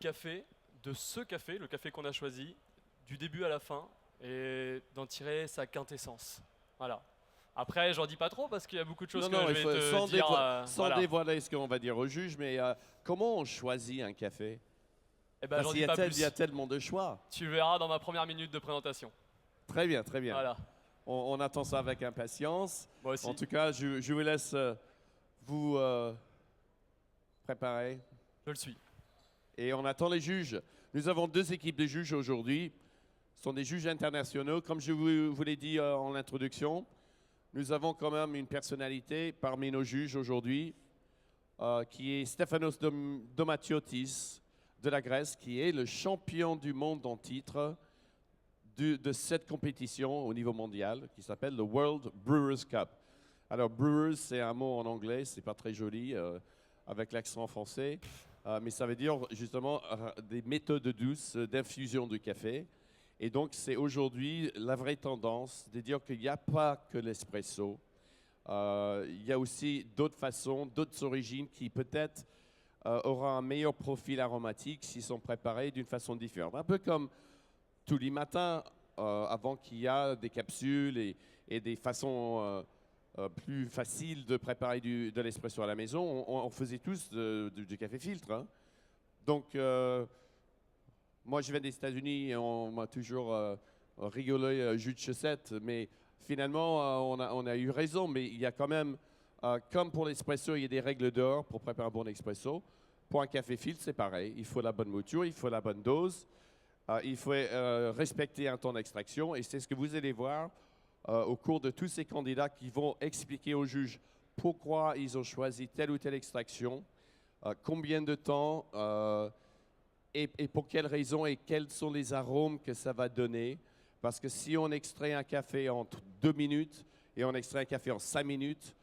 café, de ce café, le café qu'on a choisi, du début à la fin, et d'en tirer sa quintessence. Voilà. Après, j'en dis pas trop parce qu'il y a beaucoup de choses Non, que non, je il vais faut, te dire. sans Voilà. dévoiler ce qu'on va dire au juge, mais comment on choisit un café? Et ben, Parce j'en qu'il dis pas il y a plus. tellement de choix. Tu verras dans ma première minute de présentation. Très bien, très bien. Voilà. On attend ça avec impatience. Moi En aussi. tout cas, je vous laisse vous préparer. Je le suis. Et on attend les juges. Nous avons deux équipes de juges aujourd'hui. Ce sont des juges internationaux. Comme je vous l'ai dit en introduction, nous avons quand même une personnalité parmi nos juges aujourd'hui, qui est Stefanos Domatiotis de la Grèce, qui est le champion du monde en titre de cette compétition au niveau mondial, qui s'appelle le World Brewers Cup. Alors, Brewers, c'est un mot en anglais, c'est pas très joli, avec l'accent français, mais ça veut dire justement des méthodes douces d'infusion du café. Et donc, c'est aujourd'hui la vraie tendance de dire qu'il n'y a pas que l'espresso. Il y a aussi d'autres façons, d'autres origines qui peut-être auront un meilleur profil aromatique s'ils sont préparés d'une façon différente. Un peu comme tous les matins, avant qu'il y ait des capsules et des façons plus faciles de préparer de l'espresso à la maison, on faisait tous du café filtre, hein. Donc, moi, je viens des États-Unis et on m'a toujours rigolé jus de chaussette, mais finalement, on a eu raison. Mais il y a quand même, comme pour l'espresso, il y a des règles d'or pour préparer un bon espresso. Pour un café filtre, c'est pareil. Il faut la bonne mouture, il faut la bonne dose, il faut respecter un temps d'extraction. Et c'est ce que vous allez voir au cours de tous ces candidats qui vont expliquer au juge pourquoi ils ont choisi telle ou telle extraction, combien de temps. Et pour quelles raisons et quels sont les arômes que ça va donner. Parce que si on extrait un café en 2 minutes et on extrait un café en 5 minutes,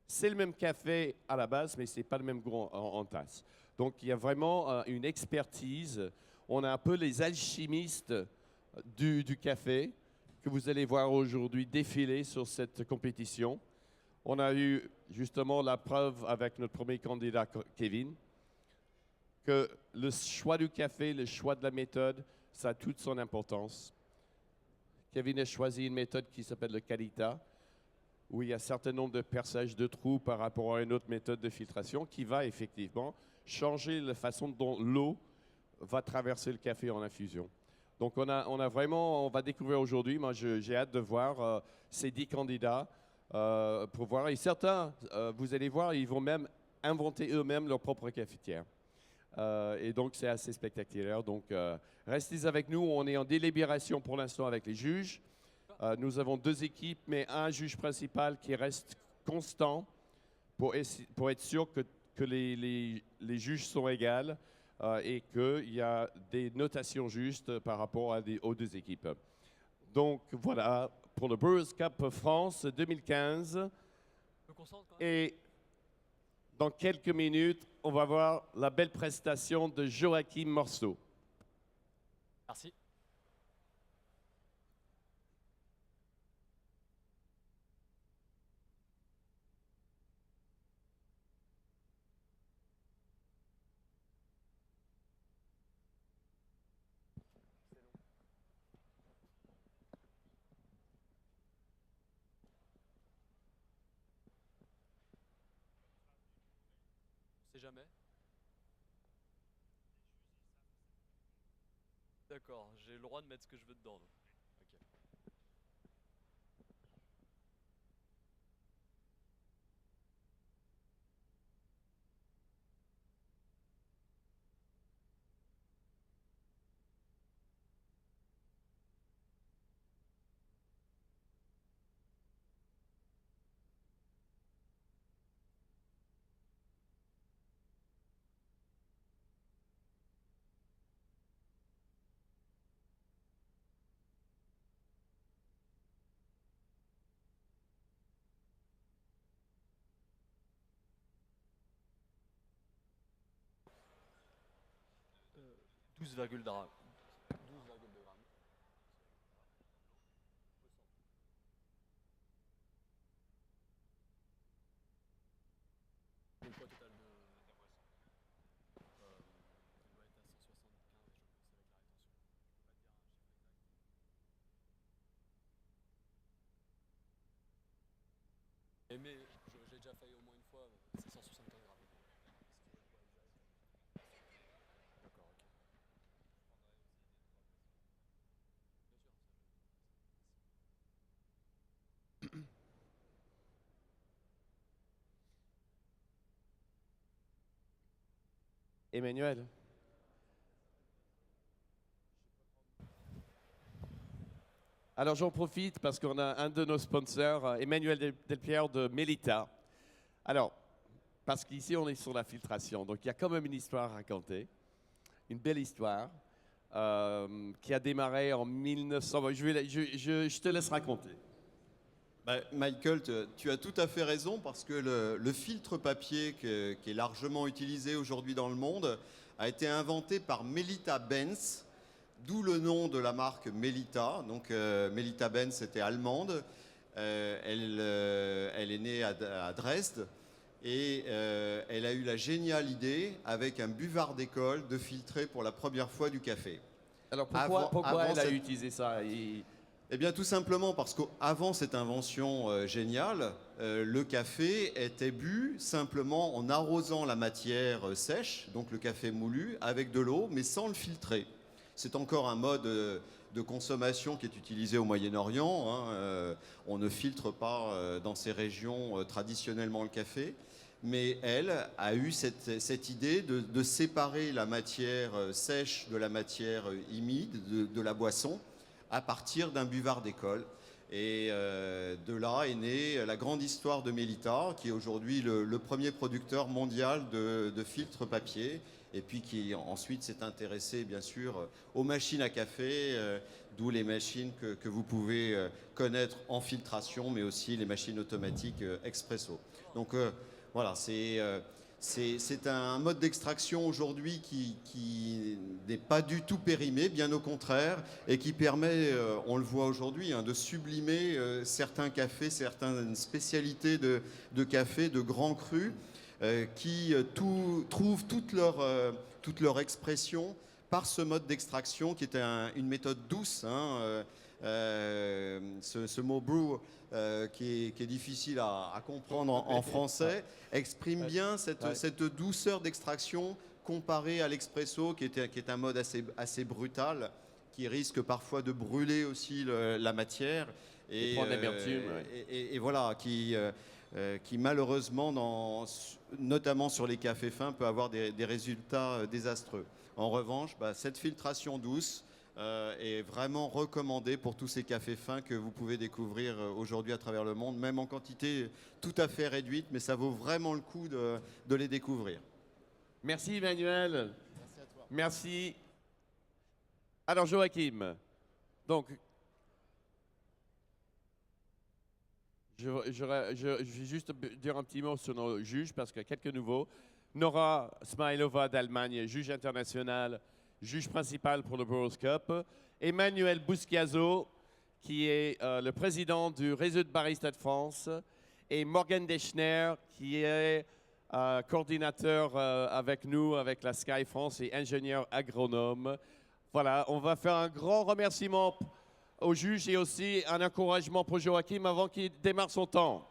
c'est le même café à la base, mais ce n'est pas le même goût en tasse. Donc il y a vraiment une expertise. On a un peu les alchimistes du café que vous allez voir aujourd'hui défiler sur cette compétition. On a eu justement la preuve avec notre premier candidat, Kevin, que le choix du café, le choix de la méthode, ça a toute son importance. Kevin a choisi une méthode qui s'appelle le Kalita, où il y a un certain nombre de perçages de trous par rapport à une autre méthode de filtration qui va effectivement changer la façon dont l'eau va traverser le café en infusion. Donc on va découvrir aujourd'hui, moi j'ai hâte de voir ces 10 candidats pour voir. Et certains, vous allez voir, ils vont même inventer eux-mêmes leur propre cafetière. Et donc, c'est assez spectaculaire. Donc, restez avec nous. On est en délibération pour l'instant avec les juges. Nous avons deux équipes, mais un juge principal qui reste constant pour être sûr que les juges sont égaux et qu'il y a des notations justes par rapport aux deux équipes. Donc, voilà pour le Brewers Cup France 2015. Et dans quelques minutes, on va voir la belle prestation de Joachim Morceau. Merci. On sait jamais. D'accord, j'ai le droit de mettre ce que je veux dedans. Donc. Ok. Euh, 12,2 grammes. 12,2 grammes. Le poids total de la boisson. Mais j'ai déjà failli au moins une fois, c'est 175 grammes. D'accord, ok. Emmanuel. Alors j'en profite parce qu'on a un de nos sponsors, Emmanuel Delpierre de Melita. Alors, parce qu'ici on est sur la filtration, donc il y a quand même une histoire à raconter, une belle histoire qui a démarré en 1900. Bon, je te laisse raconter. Michael, tu as tout à fait raison parce que le filtre papier qui est largement utilisé aujourd'hui dans le monde a été inventé par Melita Benz, d'où le nom de la marque Melita. Donc Melita Benz était allemande, elle est née à Dresde et elle a eu la géniale idée avec un buvard d'école de filtrer pour la première fois du café. Alors pourquoi elle a utilisé ça Eh bien, tout simplement parce qu'avant cette invention géniale, le café était bu simplement en arrosant la matière sèche, donc le café moulu, avec de l'eau, mais sans le filtrer. C'est encore un mode de consommation qui est utilisé au Moyen-Orient. Hein, on ne filtre pas dans ces régions traditionnellement le café. Mais elle a eu cette idée de séparer la matière sèche de la matière humide de la boisson à partir d'un buvard d'école. Et de là est née la grande histoire de Melita, qui est aujourd'hui le premier producteur mondial de filtres papier, et puis qui ensuite s'est intéressé bien sûr aux machines à café, d'où les machines que vous pouvez connaître en filtration, mais aussi les machines automatiques expresso. Donc voilà, c'est un mode d'extraction aujourd'hui qui n'est pas du tout périmé, bien au contraire, et qui permet, on le voit aujourd'hui, hein, de sublimer certains cafés, certaines spécialités de café, de grands crus, qui trouvent toute leur expression par ce mode d'extraction qui est une méthode douce. Hein, ce mot brew qui est difficile à comprendre en français exprime bien cette douceur d'extraction comparée à l'expresso qui est un mode assez brutal qui risque parfois de brûler aussi la matière et prendre l'amertume, et voilà qui malheureusement notamment sur les cafés fins peut avoir des résultats désastreux. En revanche, cette filtration douce est vraiment recommandé pour tous ces cafés fins que vous pouvez découvrir aujourd'hui à travers le monde, même en quantité tout à fait réduite, mais ça vaut vraiment le coup de les découvrir. Merci Emmanuel. Merci à toi. Merci. Alors Joachim, donc je vais juste dire un petit mot sur nos juges parce qu'il y a quelques nouveaux. Nora Smailova d'Allemagne, juge international, juge principal pour le Brewers Cup. Emmanuel Buschiazo, qui est le président du réseau de baristas de France. Et Morgan Deschner, qui est coordinateur avec nous, avec la Sky France et ingénieur agronome. Voilà, on va faire un grand remerciement aux juges et aussi un encouragement pour Joachim avant qu'il démarre son temps.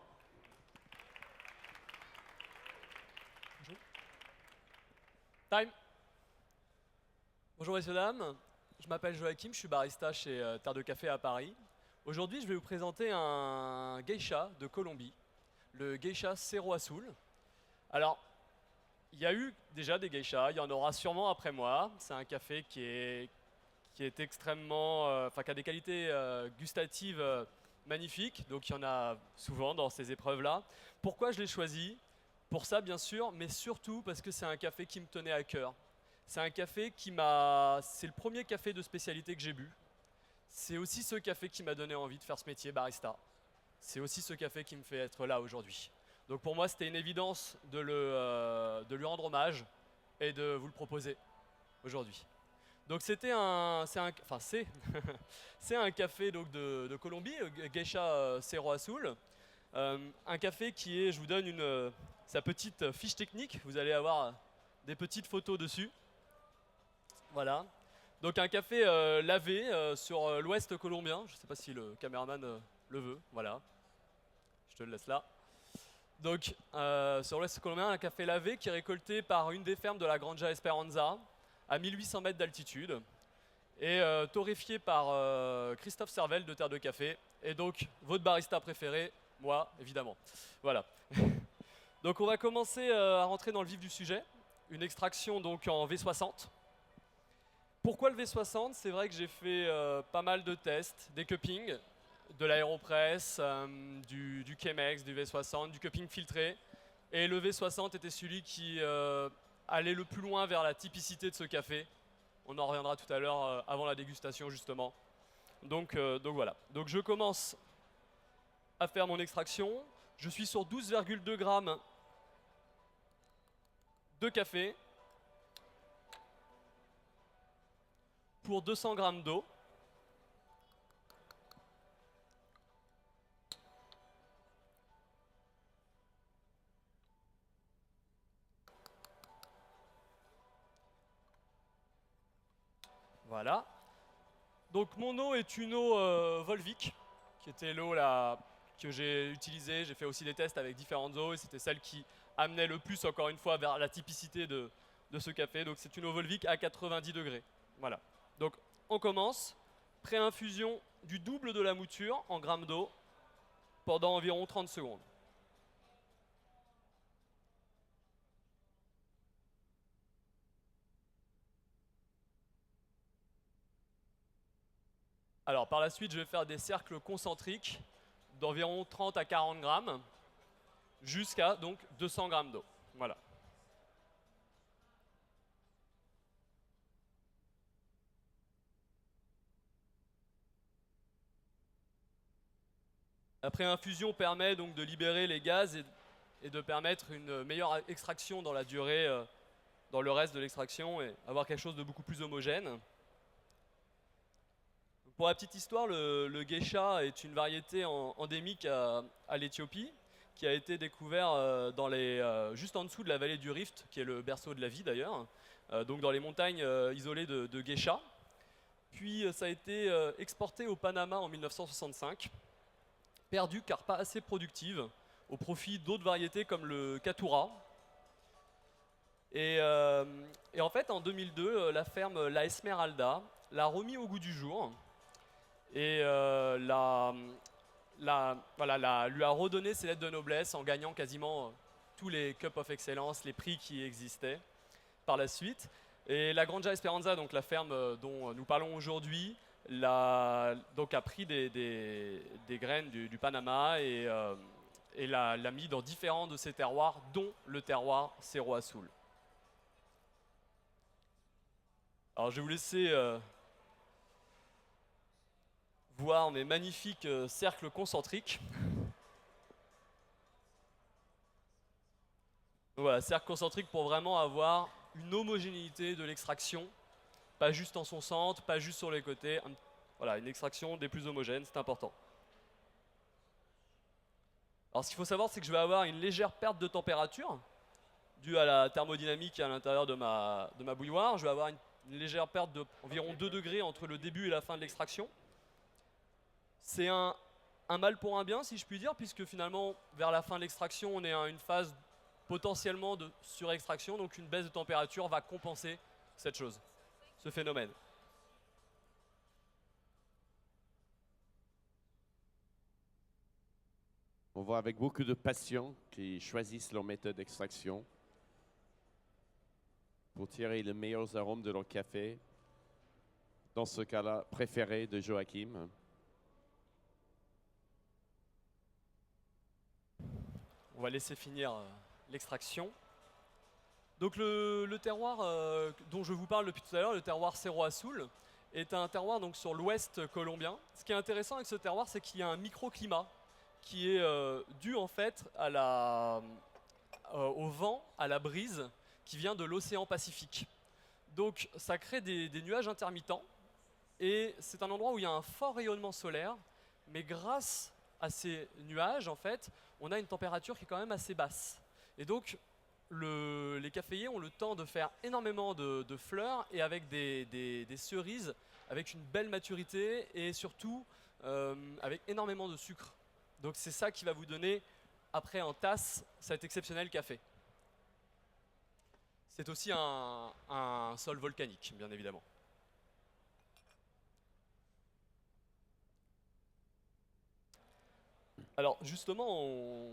Time. Bonjour messieurs, dames. Je m'appelle Joachim, je suis barista chez Terre de Café à Paris. Aujourd'hui, je vais vous présenter un geisha de Colombie, le geisha Cerro Azul. Alors, il y a eu déjà des geishas, il y en aura sûrement après moi. C'est un café qui est extrêmement, qui a des qualités gustatives magnifiques, donc il y en a souvent dans ces épreuves-là. Pourquoi je l'ai choisi? Pour ça, bien sûr, mais surtout parce que c'est un café qui me tenait à cœur. C'est un café c'est le premier café de spécialité que j'ai bu. C'est aussi ce café qui m'a donné envie de faire ce métier, barista. C'est aussi ce café qui me fait être là aujourd'hui. Donc pour moi, c'était une évidence de lui rendre hommage et de vous le proposer aujourd'hui. Donc c'est un café donc de Colombie, Geisha Cerro Azul. Un café qui est, je vous donne sa petite fiche technique, vous allez avoir des petites photos dessus. Voilà. Donc un café lavé sur l'ouest colombien, je ne sais pas si le caméraman le veut, voilà. Je te le laisse là. Donc, sur l'ouest colombien, un café lavé qui est récolté par une des fermes de la Granja Esperanza, à 1800 mètres d'altitude, et torréfié par Christophe Servel de Terre de Café, et donc votre barista préféré, moi, évidemment. Voilà. Donc on va commencer à rentrer dans le vif du sujet. Une extraction donc en V60. Pourquoi le V60? C'est vrai que j'ai fait pas mal de tests, des cuppings, de l'aéropress, du Chemex, du V60, du cupping filtré. Et le V60 était celui qui allait le plus loin vers la typicité de ce café. On en reviendra tout à l'heure avant la dégustation justement. Donc voilà. Donc je commence à faire mon extraction. Je suis sur 12,2 grammes de café pour 200 grammes d'eau. Voilà. Donc mon eau est une eau Volvic, qui était l'eau que j'ai utilisée. J'ai fait aussi des tests avec différentes eaux et c'était celle qui amenait le plus, encore une fois, vers la typicité de ce café. Donc c'est une eau Volvic à 90 degrés. Voilà. Donc on commence. Pré-infusion du double de la mouture en grammes d'eau pendant environ 30 secondes. Alors par la suite, je vais faire des cercles concentriques d'environ 30 à 40 grammes jusqu'à donc 200 grammes d'eau. Voilà. La pré-infusion permet donc de libérer les gaz et de permettre une meilleure extraction dans la durée, dans le reste de l'extraction et avoir quelque chose de beaucoup plus homogène. Pour la petite histoire, le geisha est une variété endémique à l'Éthiopie qui a été découvert juste en dessous de la vallée du Rift, qui est le berceau de la vie d'ailleurs, donc dans les montagnes isolées de geisha. Puis ça a été exporté au Panama en 1965, perdu car pas assez productive, au profit d'autres variétés comme le Caturra. Et en fait, en 2002, la ferme La Esmeralda l'a remis au goût du jour et lui a redonné ses lettres de noblesse en gagnant quasiment tous les Cup of Excellence, les prix qui existaient par la suite. Et la Granja Esperanza, donc la ferme dont nous parlons aujourd'hui, a pris des graines du Panama et l'a mis dans différents de ces terroirs, dont le terroir Cerro Azul. Alors je vais vous laisser voir mes magnifiques cercles concentriques. Donc voilà, cercle concentrique pour vraiment avoir une homogénéité de l'extraction, pas juste en son centre, pas juste sur les côtés. Voilà, une extraction des plus homogènes, c'est important. Alors ce qu'il faut savoir, c'est que je vais avoir une légère perte de température due à la thermodynamique à l'intérieur de ma bouilloire. Je vais avoir une légère perte d'environ 2 degrés entre le début et la fin de l'extraction. C'est un mal pour un bien, si je puis dire, puisque finalement, vers la fin de l'extraction, on est à une phase potentiellement de surextraction, donc une baisse de température va compenser cette chose, ce phénomène. On voit avec beaucoup de passion qu'ils choisissent leur méthode d'extraction pour tirer les meilleurs arômes de leur café, dans ce cas-là préféré de Joachim. On va laisser finir l'extraction. Donc le terroir dont je vous parle depuis tout à l'heure, le terroir Cerro Azul, est un terroir donc sur l'ouest colombien. Ce qui est intéressant avec ce terroir, c'est qu'il y a un microclimat qui est dû en fait au vent, à la brise qui vient de l'océan Pacifique. Donc ça crée des nuages intermittents et c'est un endroit où il y a un fort rayonnement solaire, mais grâce à ces nuages, en fait, on a une température qui est quand même assez basse. Et donc, les caféiers ont le temps de faire énormément de fleurs et avec des cerises avec une belle maturité et surtout avec énormément de sucre. Donc c'est ça qui va vous donner après en tasse cet exceptionnel café. C'est aussi un sol volcanique, bien évidemment. Alors justement,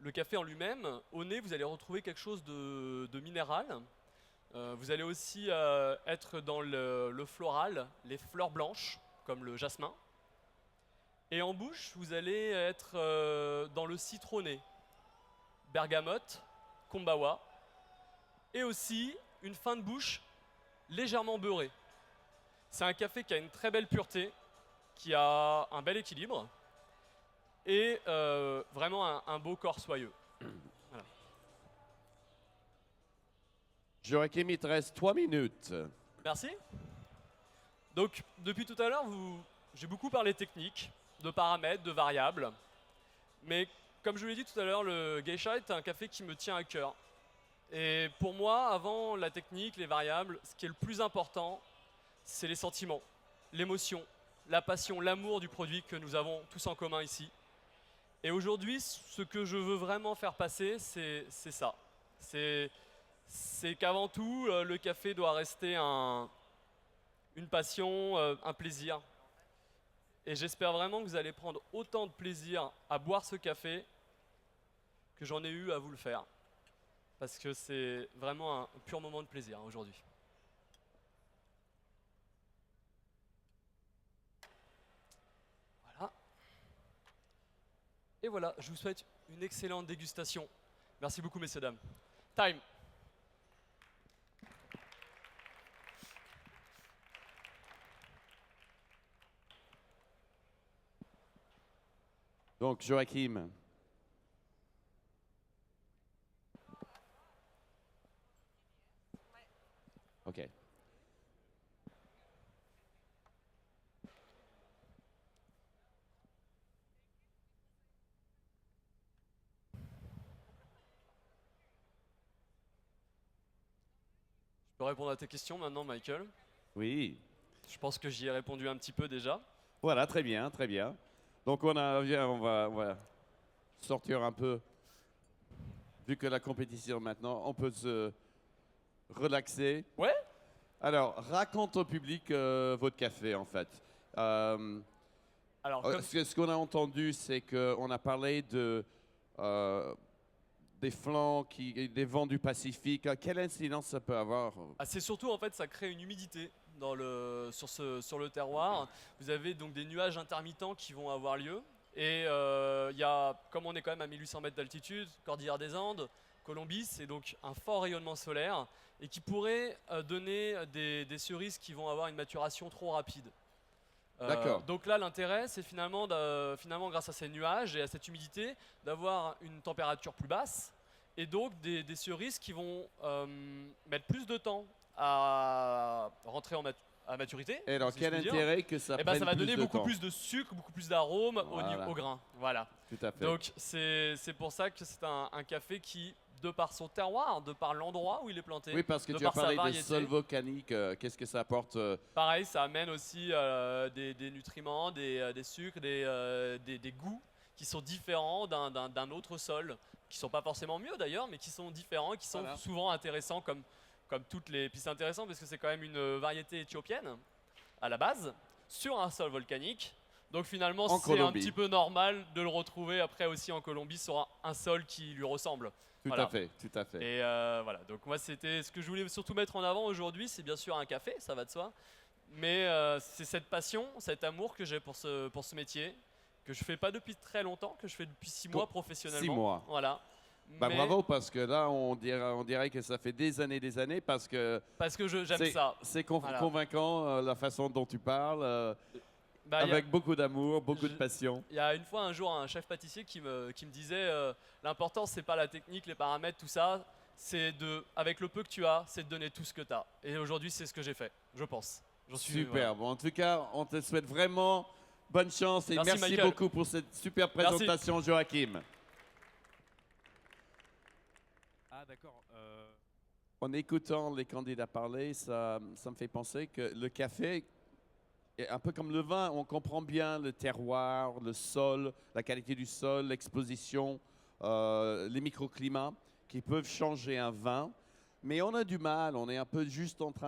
le café en lui-même, au nez, vous allez retrouver quelque chose de minéral. Vous allez aussi être dans le floral, les fleurs blanches, comme le jasmin. Et en bouche, vous allez être dans le citronné, bergamote, kombawa, et aussi une fin de bouche légèrement beurrée. C'est un café qui a une très belle pureté, qui a un bel équilibre, et vraiment un beau corps soyeux. Voilà. Joachim, il te reste 3 minutes. Merci. Donc, depuis tout à l'heure, j'ai beaucoup parlé technique, de paramètres, de variables. Mais comme je vous l'ai dit tout à l'heure, le geisha est un café qui me tient à cœur. Et pour moi, avant la technique, les variables, ce qui est le plus important, c'est les sentiments, l'émotion, la passion, l'amour du produit que nous avons tous en commun ici. Et aujourd'hui, ce que je veux vraiment faire passer, c'est ça. C'est qu'avant tout, le café doit rester une passion, un plaisir. Et j'espère vraiment que vous allez prendre autant de plaisir à boire ce café que j'en ai eu à vous le faire. Parce que c'est vraiment un pur moment de plaisir aujourd'hui. Voilà. Et voilà, je vous souhaite une excellente dégustation. Merci beaucoup, messieurs, dames. Time. Donc, Joachim. OK. Je peux répondre à tes questions maintenant, Michael. Oui. Je pense que j'y ai répondu un petit peu déjà. Voilà, très bien, très bien. Donc, on va sortir un peu. Vu que la compétition maintenant, on peut se relaxer. Ouais. Alors, raconte au public votre café, en fait. Alors, comme Ce qu'on a entendu, c'est qu'on a parlé des flancs, des vents du Pacifique. Quelle incidence ça peut avoir? c'est surtout en fait ça crée une humidité sur le terroir. Vous avez donc des nuages intermittents qui vont avoir lieu. Et comme on est quand même à 1800 mètres d'altitude, Cordillère des Andes, Colombie, c'est donc un fort rayonnement solaire et qui pourrait donner des cerises qui vont avoir une maturation trop rapide. D'accord. Donc là, l'intérêt, c'est finalement, grâce à ces nuages et à cette humidité, d'avoir une température plus basse et donc des cerises qui vont mettre plus de temps à rentrer à maturité. Et alors, si je quel puis dire. intérêt que ça Eh prenne ben, ça va plus donner de beaucoup temps. plus de sucre, beaucoup plus d'arôme Voilà. au grain. Voilà. Tout à fait. Donc c'est pour ça que c'est un café qui, de par son terroir, de par l'endroit où il est planté, Oui, parce que de tu as par sa parlé de variété, sol volcanique. Qu'est-ce que ça apporte pareil, ça amène aussi des nutriments, des sucres, des goûts qui sont différents d'un autre sol, qui sont pas forcément mieux d'ailleurs, mais qui sont différents et qui sont Voilà. souvent intéressants comme toutes les. Puis c'est intéressant parce que c'est quand même une variété éthiopienne à la base sur un sol volcanique. Donc finalement, En c'est un Colombie. petit peu normal de le retrouver après aussi en Colombie sur un sol qui lui ressemble. Tout Voilà. à fait, tout à fait. Et voilà, donc moi c'était ce que je voulais surtout mettre en avant aujourd'hui, c'est bien sûr un café, ça va de soi, mais c'est cette passion, cet amour que j'ai pour ce métier, que je fais pas depuis très longtemps, que je fais depuis 6 mois professionnellement. 6 mois. Voilà. Bah, Mais bravo, parce que là, on dirait que ça fait des années, parce que parce que j'aime ça. c'est Voilà. convaincant la façon dont tu parles, Bah, il y a- avec beaucoup d'amour, beaucoup de Je- passion. Il y a un jour un chef pâtissier qui me disait l'important c'est pas la technique, les paramètres, tout ça, c'est avec le peu que tu as, c'est de donner tout ce que tu as. Et aujourd'hui c'est ce que j'ai fait, je pense. Super. Bon, en tout cas, on te souhaite vraiment bonne chance et Merci, merci Michael. beaucoup pour cette super Merci. présentation, Joachim. Ah d'accord. En écoutant les candidats parler, ça me fait penser que le café est un peu comme le vin. On comprend bien le terroir, le sol, la qualité du sol, l'exposition. les microclimats qui peuvent changer un vin. Mais on a du mal, on est un peu juste en train